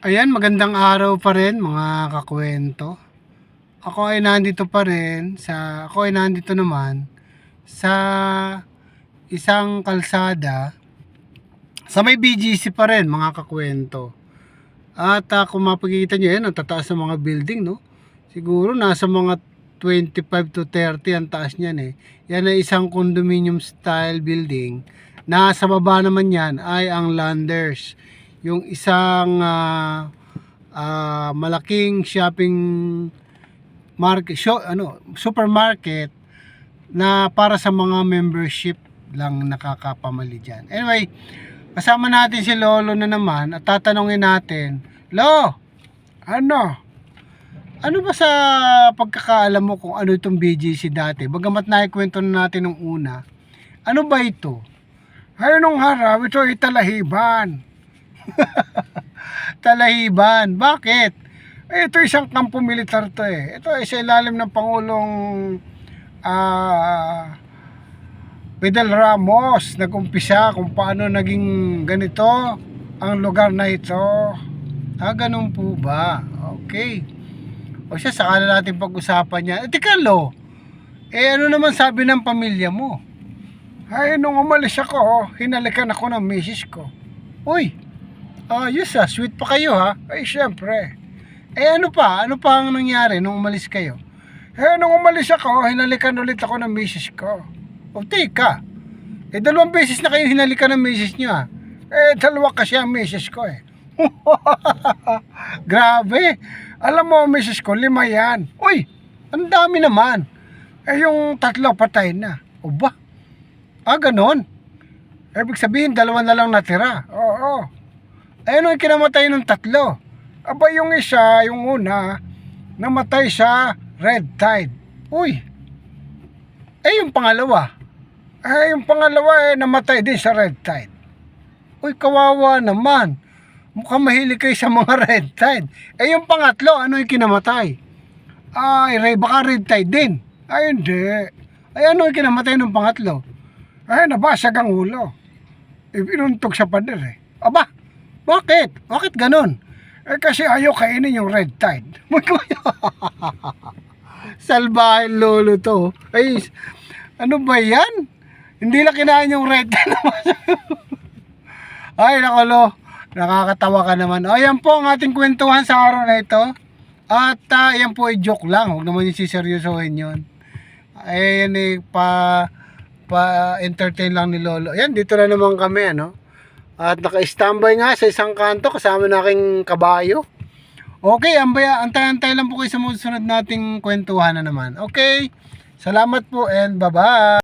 Ayan, magandang araw pa rin mga kakwento. Ako ay nandito naman sa isang kalsada sa may BGC pa rin mga kakwento. At kung mapakita nyo yan, ang tataas ng mga building, no? Siguro nasa mga 25 to 30 ang taas niyan eh. Yan ay isang condominium style building. Nasa baba naman yan ay ang Landers, yung isang malaking shopping supermarket na para sa mga membership lang nakakapamali dyan. Anyway, kasama natin si Lolo na naman at tatanungin natin, Lo, ano ba sa pagkakaalam mo kung ano itong BGC dati? Bagamat naikwento na natin nung una, ano ba ito? Ay, nung harap, ito ay Talahiban. Talahiban, bakit? Ito isang kampo militar to eh. Ito ay sa ilalim ng Pangulong Fidel Ramos. Nag-umpisa kung paano naging ganito ang lugar na ito. Ganun po ba? Okay. O siya, saka na natin pag-usapan niya. Teka, Lo, ano naman sabi ng pamilya mo? Ay, nung umalis ako, hinalikan ako ng misis ko. Uy, ayos sweet pa kayo ha. Ay, syempre. Ano pa ang nangyari nung umalis kayo? Nung umalis ako, hinalikan ulit ako ng misis ko. O teka, 2 beses na kayo hinalikan ng misis niyo ha. Dalawa kasi ang misis ko eh. Grabe. Alam mo, misis ko, 5 yan. Uy, ang dami naman. Yung 3 patay na. O ba? Ganon. Ibig sabihin, 2 na lang natira. Oo. Ano yung kinamatay ng 3? Aba, yung isa, yung una, namatay sa red tide. Uy. Yung pangalawa? Yung pangalawa namatay din sa red tide. Uy, kawawa naman. Mukhang mahilig kayo sa mga red tide. Yung pangatlo, ano yung kinamatay? Baka red tide din. Hindi. Ano yung kinamatay ng pangatlo? Nabasag ang ulo. Inuntog sa pader eh. Aba, bakit? Bakit ganon? Kasi ayaw kainin yung red tide. Salbahin lolo to. Ano ba yan? Hindi lang kinain yung red tide. Ay, nakalo. Nakakatawa ka naman. Yan po ang ating kwentuhan sa araw na ito. At yan po ay joke lang. Huwag naman yung siseryosohin yun. Yan pa-entertain lang ni Lolo. Yan, dito na naman kami, ano? At naka-standby nga sa isang kanto kasama na aking kabayo. Okay, antay-antay lang po kayo sa susunod nating kwentuhan na naman. Okay, salamat po and bye-bye.